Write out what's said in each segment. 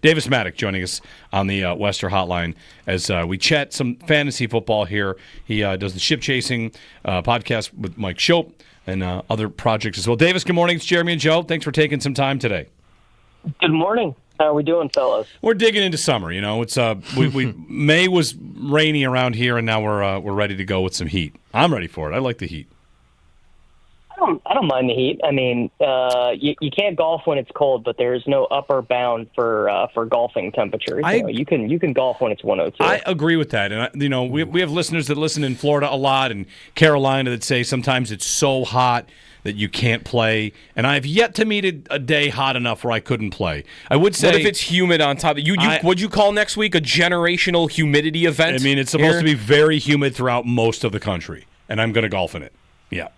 Davis Mattek joining us on the Wester Hotline as we chat some fantasy football here. He does the Ship Chasing podcast with Mike Schopp and other projects as well. Davis, good morning. It's Jeremy and Joe. Thanks for taking some time today. Good morning. How are we doing, fellas? We're digging into summer. You know, it's May was rainy around here, and now we're ready to go with some heat. I'm ready for it. I like the heat. I don't mind the heat. I mean, you can't golf when it's cold, but there's no upper bound for golfing temperatures. You can golf when it's 102. I agree with that, and we have listeners that listen in Florida a lot and Carolina that say sometimes it's so hot that you can't play, and I've yet to meet a day hot enough where I couldn't play. I would say, what if it's humid on top? What'd you call next week a generational humidity event? I mean, it's supposed to be very humid throughout most of the country, and I'm going to golf in it. Yeah.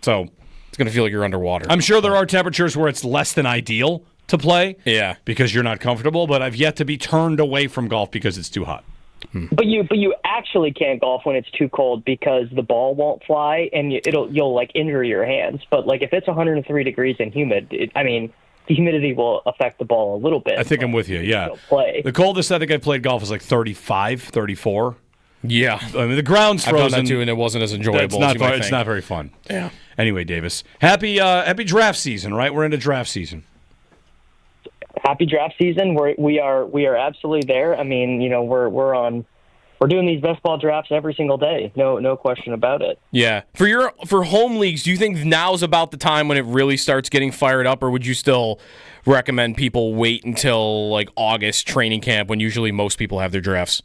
So it's going to feel like you're underwater. I'm sure there are temperatures where it's less than ideal to play. Yeah. Because you're not comfortable, but I've yet to be turned away from golf because it's too hot. But you actually can't golf when it's too cold because the ball won't fly and you'll like injure your hands. But like if it's 103 degrees and humid, the humidity will affect the ball a little bit. I think I'm with you. Yeah. Play. The coldest I think I played golf was like 35, 34. Yeah. I mean, the ground's frozen. I've done that too, and it wasn't as enjoyable as you might think. It's not very fun. Yeah. Anyway, Davis, happy draft season, right? We're into draft season. Happy draft season. We are absolutely there. I mean, we're doing these best ball drafts every single day. No question about it. Yeah. For home leagues, do you think now's about the time when it really starts getting fired up, or would you still recommend people wait until like August training camp when usually most people have their drafts?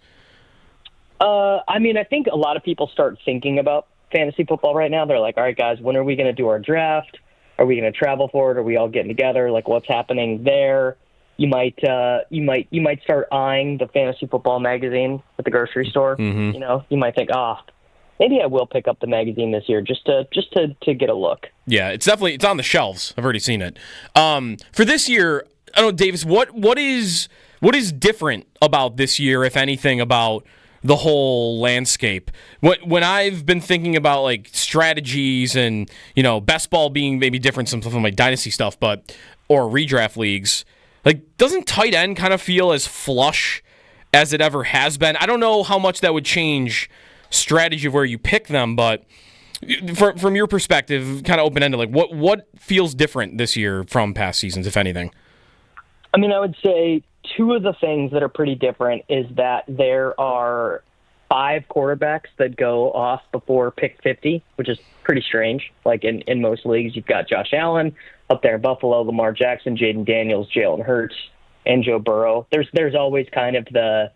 I think a lot of people start thinking about fantasy football right now. They're like, all right, guys, when are we going to do our draft? Are we going to travel for it? Are we all getting together? Like, what's happening there? You might start eyeing the fantasy football magazine at the grocery store. Mm-hmm. You might think, maybe I will pick up the magazine this year just to get a look. Yeah, it's on the shelves. I've already seen it. For this year, I don't know, Davis, what is different about this year, if anything, about the whole landscape? When I've been thinking about like strategies and best ball being maybe different from some of my dynasty stuff, or redraft leagues, like doesn't tight end kind of feel as flush as it ever has been? I don't know how much that would change strategy of where you pick them, but from your perspective, kind of open ended, like what feels different this year from past seasons, if anything? I mean, I would say two of the things that are pretty different is that there are 5 quarterbacks that go off before pick 50, which is pretty strange. Like in most leagues, you've got Josh Allen up there in Buffalo, Lamar Jackson, Jaden Daniels, Jalen Hurts, and Joe Burrow. There's always kind of the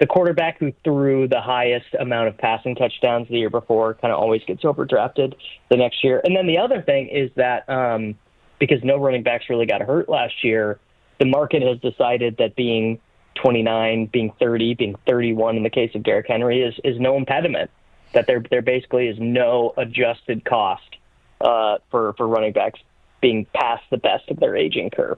quarterback who threw the highest amount of passing touchdowns the year before kind of always gets overdrafted the next year. And then the other thing is that because no running backs really got hurt last year, the market has decided that being 29, being 30, being 31 in the case of Derrick Henry is no impediment, that there basically is no adjusted cost for running backs being past the best of their aging curve.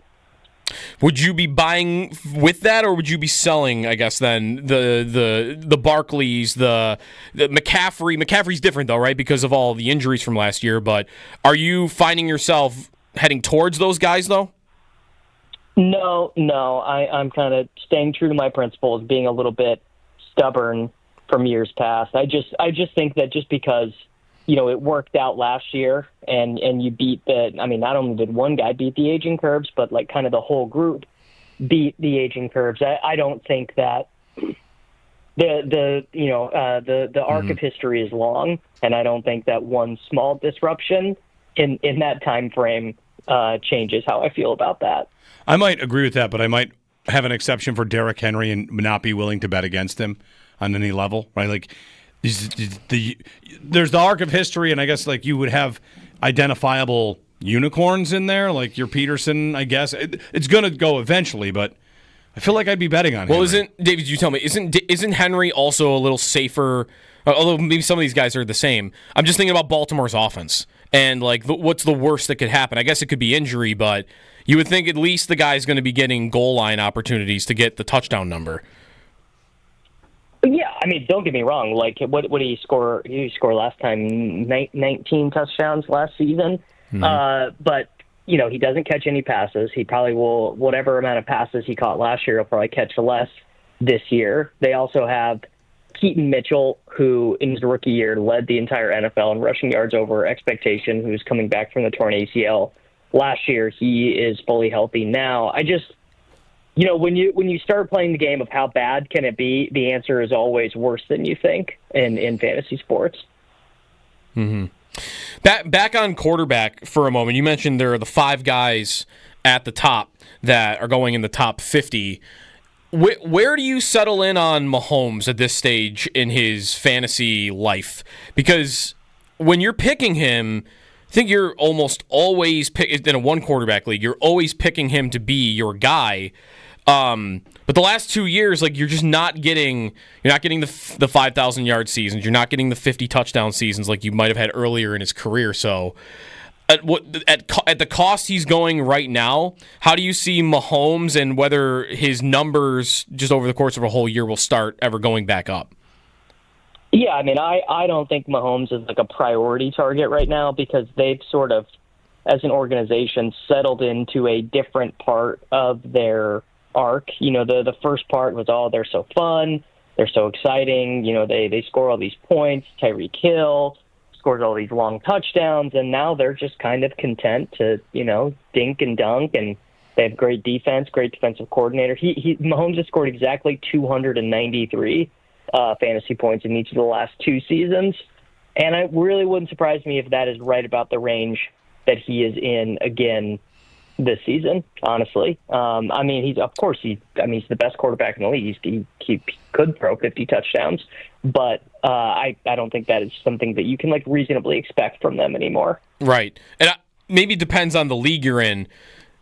Would you be buying with that, or would you be selling, I guess, then the Barkleys, the McCaffrey? McCaffrey's different, though, right, because of all the injuries from last year, but are you finding yourself heading towards those guys, though? No. I'm kind of staying true to my principles, being a little bit stubborn from years past. I just think that just because it worked out last year and you beat not only did one guy beat the aging curves, but like kind of the whole group beat the aging curves. I don't think that the arc of history is long, and I don't think that one small disruption in that time frame changes how I feel about that. I might agree with that, but I might have an exception for Derrick Henry and not be willing to bet against him on any level, right? Like, there's the arc of history, and I guess like you would have identifiable unicorns in there, like your Peterson, I guess. It's going to go eventually, but I feel like I'd be betting on him. Well, David, you tell me, isn't Henry also a little safer, although maybe some of these guys are the same? I'm just thinking about Baltimore's offense, and like what's the worst that could happen? I guess it could be injury, but you would think at least the guy's going to be getting goal line opportunities to get the touchdown number. Yeah, I mean, don't get me wrong. Like, what did he score? He scored last time 19 touchdowns last season. Mm-hmm. But he doesn't catch any passes. He probably will, whatever amount of passes he caught last year, he'll probably catch less this year. They also have Keaton Mitchell, who in his rookie year led the entire NFL in rushing yards over expectation, who's coming back from the torn ACL last year. He is fully healthy now. I just, when you start playing the game of how bad can it be, the answer is always worse than you think in fantasy sports. Mm-hmm. Back on quarterback for a moment. You mentioned there are the 5 guys at the top that are going in the top 50. Where do you settle in on Mahomes at this stage in his fantasy life? Because when you're picking him, I think you're almost always in a one quarterback league. You're always picking him to be your guy. But the last 2 years, you're just not getting. You're not getting the 5,000 yard seasons. You're not getting the 50 touchdown seasons like you might have had earlier in his career. So, at the cost he's going right now, how do you see Mahomes and whether his numbers just over the course of a whole year will start ever going back up? Yeah, I don't think Mahomes is a priority target right now because they've sort of, as an organization, settled into a different part of their arc. The first part was, they're so fun, they're so exciting, they score all these points, Tyreek Hill scores all these long touchdowns, and now they're just kind of content to, dink and dunk, and they have great defense, great defensive coordinator. Mahomes has scored exactly 293 fantasy points in each of the last 2 seasons, and it really wouldn't surprise me if that is right about the range that he is in again this season, honestly. He's the best quarterback in the league. He could throw 50 touchdowns, but I don't think that is something that you can reasonably expect from them anymore. Right. And maybe it depends on the league you're in,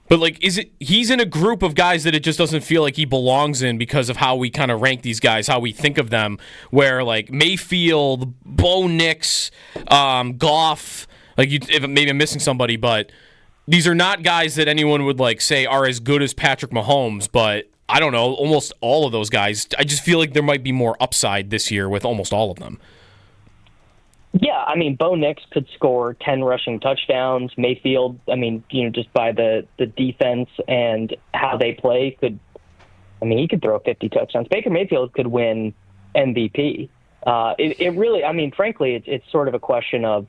but he's in a group of guys that it just doesn't feel like he belongs in because of how we kind of rank these guys, how we think of them, where Mayfield, Bo Nix, Goff, maybe I'm missing somebody, but these are not guys that anyone would say are as good as Patrick Mahomes, but I don't know, almost all of those guys. I just feel like there might be more upside this year with almost all of them. Yeah, Bo Nix could score 10 rushing touchdowns. Mayfield, just by the defense and how they play, he could throw 50 touchdowns. Baker Mayfield could win MVP. It really, frankly, it's sort of a question of,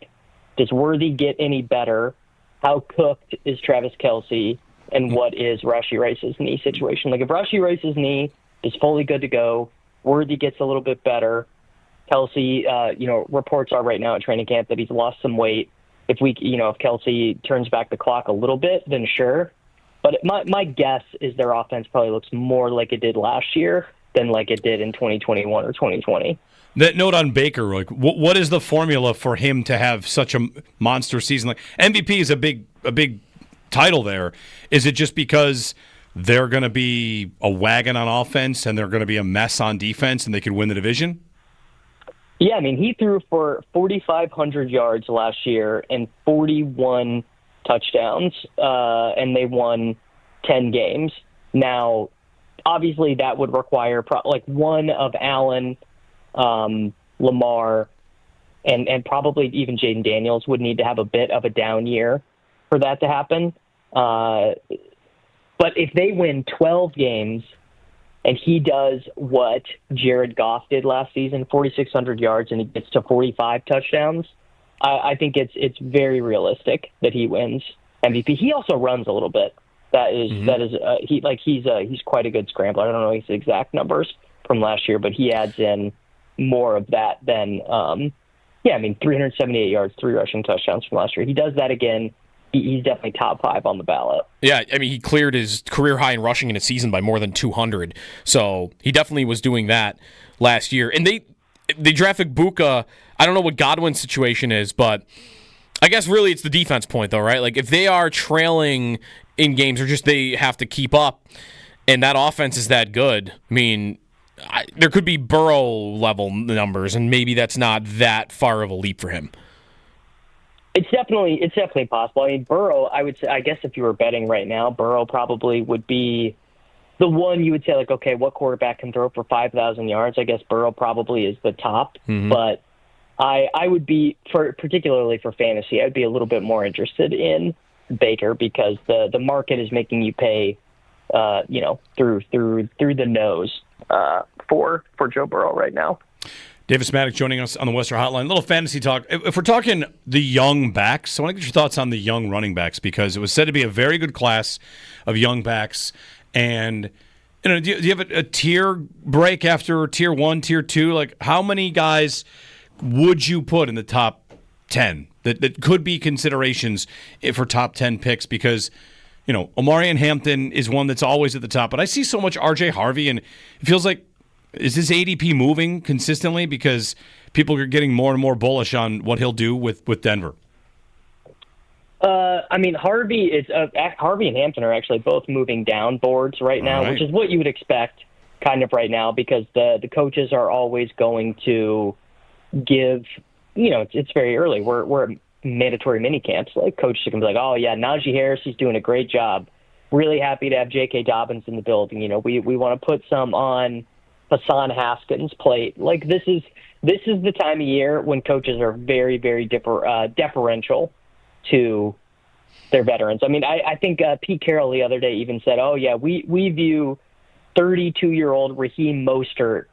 does Worthy get any better? How cooked is Travis Kelce, and what is Rashee Rice's knee situation? If Rashee Rice's knee is fully good to go, Worthy gets a little bit better. Kelce, reports are right now at training camp that he's lost some weight. If Kelce turns back the clock a little bit, then sure. But my guess is their offense probably looks more like it did last year than like it did in 2021 or 2020. That note on Baker, what is the formula for him to have such a monster season? MVP is a big title there. Is it just because they're going to be a wagon on offense and they're going to be a mess on defense and they could win the division? Yeah, he threw for 4,500 yards last year and 41 touchdowns, and they won 10 games. Now, obviously, that would require one of Allen, Lamar, and probably even Jaden Daniels would need to have a bit of a down year for that to happen. But if they win 12 games and he does what Jared Goff did last season, 4,600 yards, and he gets to 45 touchdowns, I think it's very realistic that he wins MVP. He also runs a little bit. He's quite a good scrambler. I don't know his exact numbers from last year, but he adds in more of that than 378 yards, 3 rushing touchdowns from last year. He does that again. He's definitely top 5 on the ballot. Yeah, he cleared his career high in rushing in a season by more than 200. So he definitely was doing that last year. And they drafted Buka. I don't know what Godwin's situation is, but I guess really it's the defense point, though, right? If they are trailing in games or just they have to keep up and that offense is that good, there could be Burrow-level numbers, and maybe that's not that far of a leap for him. It's definitely possible. Burrow, I guess if you were betting right now, Burrow probably would be the one you would say, okay, what quarterback can throw for 5,000 yards? I guess Burrow probably is the top. Mm-hmm. But I would be, particularly for fantasy, I'd be a little bit more interested in Baker because the market is making you pay, through the nose for Joe Burrow right now. Davis Mattek joining us on the Western Hotline. A little fantasy talk. If we're talking the young backs, I want to get your thoughts on the young running backs because it was said to be a very good class of young backs. And do you have a tier break after tier 1, tier 2? Like, how many guys would you put in the top 10 that could be considerations for top 10 picks? Because, Omarion Hampton is one that's always at the top. But I see so much R.J. Harvey, and it feels like, is this ADP moving consistently? Because people are getting more and more bullish on what he'll do with Denver. Harvey and Hampton are actually both moving down boards right now, which is what you would expect kind of right now because the coaches are always going to give, it's very early. We're at mandatory mini camps. Like coaches can be like, oh yeah, Najee Harris, he's doing a great job. Really happy to have J.K. Dobbins in the building. We want to put some on Hassan Haskins' plate. Like this is the time of year when coaches are very, very deferential to their veterans. I mean, I think Pete Carroll the other day even said, oh yeah, we view 32-year-old Raheem Mostert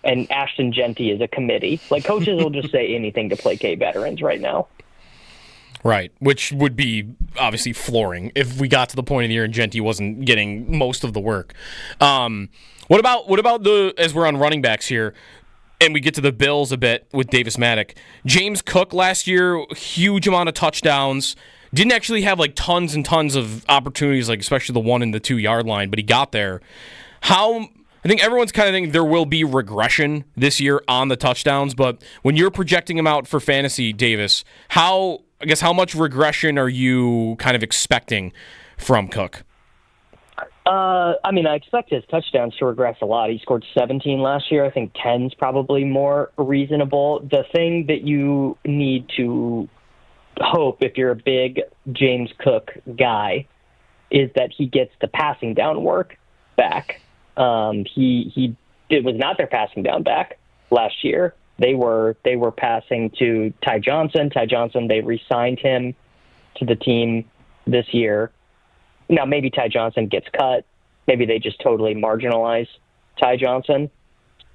and Ashton Genty as a committee. Like coaches will just say anything to placate veterans right now. Right, which would be obviously flooring if we got to the point of the year and Genty wasn't getting most of the work. What about as we're on running backs here, and we get to the Bills a bit with Davis Mattek. James Cook last year, huge amount of touchdowns. Didn't actually have like tons and tons of opportunities, like especially the 1 and the 2 yard line, but he got there. I think everyone's kind of thinking there will be regression this year on the touchdowns, but when you're projecting him out for fantasy, Davis, how much regression are you kind of expecting from Cook? I expect his touchdowns to regress a lot. He scored 17 last year. I think 10's probably more reasonable. The thing that you need to hope if you're a big James Cook guy is that he gets the passing down work back. He was not their passing down back last year. They were passing to Ty Johnson. They re-signed him to the team this year. Now, maybe Ty Johnson gets cut. Maybe they just totally marginalize Ty Johnson.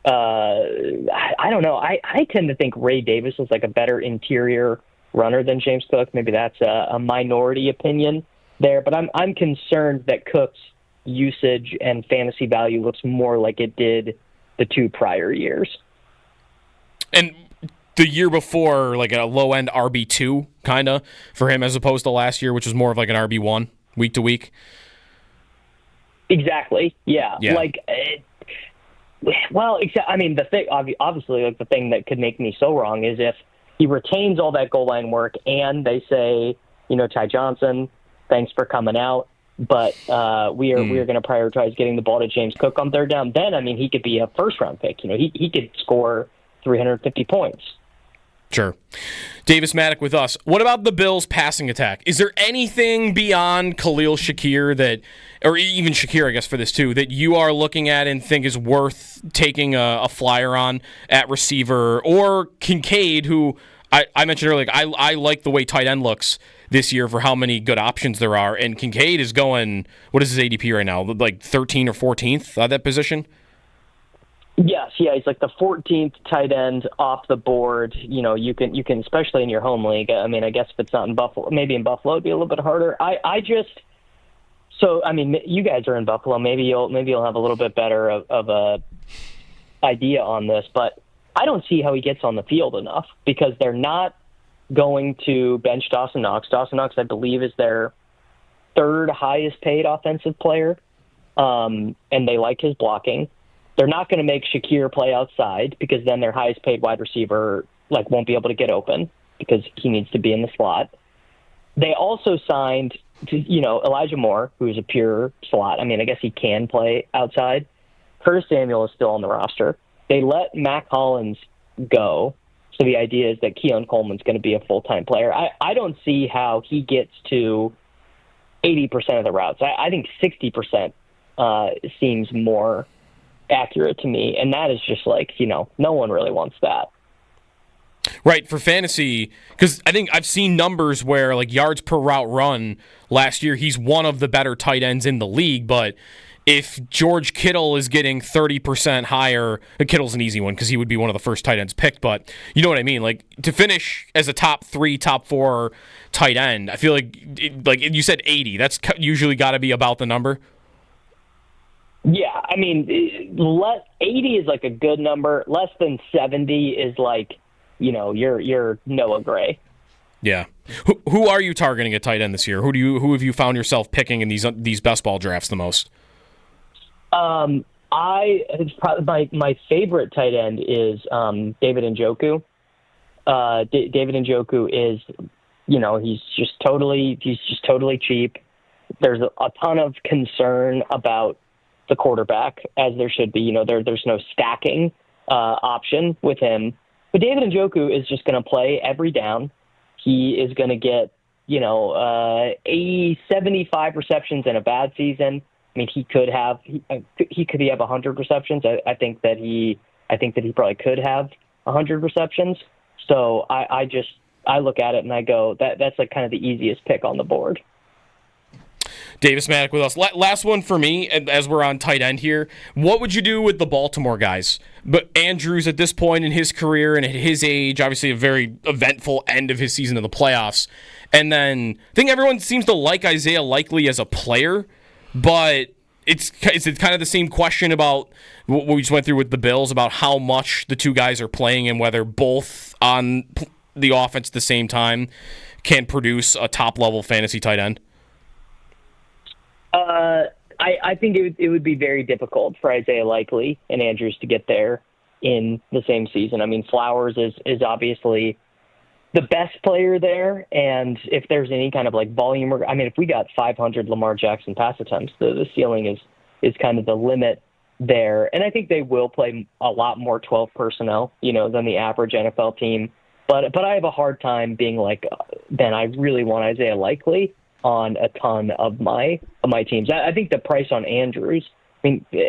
I don't know. I tend to think Ray Davis is like a better interior runner than James Cook. Maybe that's a minority opinion there. But I'm concerned that Cook's usage and fantasy value looks more like it did the 2 prior years. And the year before, like a low-end RB2 kind of for him as opposed to last year, which was more of like an RB1 week to week. Exactly. Yeah. Like, the thing, obviously, like the thing that could make me so wrong is if he retains all that goal line work and they say, Ty Johnson, thanks for coming out, but we are going to prioritize getting the ball to James Cook on third down. Then, he could be a first-round pick. He could score 350 points. Sure. Davis Mattek with us. What about the Bills' passing attack? Is there anything beyond Khalil Shakir or even Shakir, I guess, for this too, that you are looking at and think is worth taking a flyer on at receiver? Or Kincaid, who I mentioned earlier, I like the way tight end looks this year for how many good options there are. And Kincaid is going, what is his ADP right now? Like 13th or 14th at that position? Yes, yeah, he's like the 14th tight end off the board. You can especially in your home league. I guess if it's not in Buffalo, maybe in Buffalo it'd be a little bit harder. You guys are in Buffalo. Maybe you'll have a little bit better of a idea on this, but I don't see how he gets on the field enough because they're not going to bench Dawson Knox. Dawson Knox, I believe, is their 3rd highest paid offensive player, and they like his blocking. They're not going to make Shakir play outside because then their highest paid wide receiver won't be able to get open because he needs to be in the slot. They also signed Elijah Moore, who is a pure slot. I guess he can play outside. Curtis Samuel is still on the roster. They let Mac Hollins go. So the idea is that Keon Coleman's going to be a full-time player. I don't see how he gets to 80% of the routes. I think 60% seems more accurate to me, and that is just no one really wants that. Right, for fantasy, because I think I've seen numbers where, like, yards per route run last year, he's one of the better tight ends in the league, but if George Kittle is getting 30% higher, Kittle's an easy one because he would be one of the first tight ends picked, but you know what I mean? Like, to finish as a top 3, top 4 tight end, I feel like you said 80, that's usually got to be about the number. Yeah, I mean, 80 is like a good number. Less than 70 is like, you're Noah Gray. Yeah. Who are you targeting at tight end this year? Who have you found yourself picking in these best ball drafts the most? It's probably my favorite tight end is David Njoku. David Njoku is, he's just totally cheap. There's a ton of concern about the quarterback, as there should be. There's no stacking option with him. But David Njoku is just going to play every down. He is going to get, 75 receptions in a bad season. I mean, he could have 100 receptions. I think that he probably could have 100 receptions. So I look at it and I go, that's like kind of the easiest pick on the board. Davis Mattek with us. Last one for me, as we're on tight end here. What would you do with the Baltimore guys? But Andrews, at this point in his career and at his age, obviously a very eventful end of his season in the playoffs. And then I think everyone seems to like Isaiah Likely as a player, but it's kind of the same question about what we just went through with the Bills about how much the two guys are playing and whether both on the offense at the same time can produce a top-level fantasy tight end. I think it would be very difficult for Isaiah Likely and Andrews to get there in the same season. I mean, Flowers is obviously the best player there, and if there's any kind of like volume, if we got 500 Lamar Jackson pass attempts, the ceiling is kind of the limit there. And I think they will play a lot more 12 personnel, than the average NFL team. But I have a hard time being like, then I really want Isaiah Likely on a ton of my teams. I think the price on Andrews,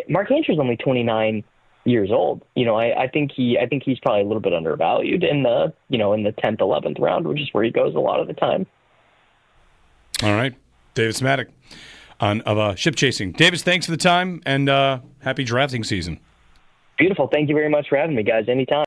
Mark Andrews is only 29 years old. I think he's probably a little bit undervalued in the 10th, 11th round, which is where he goes a lot of the time. All right. Davis Mattek of Ship Chasing. Davis, thanks for the time and happy drafting season. Beautiful. Thank you very much for having me, guys. Anytime.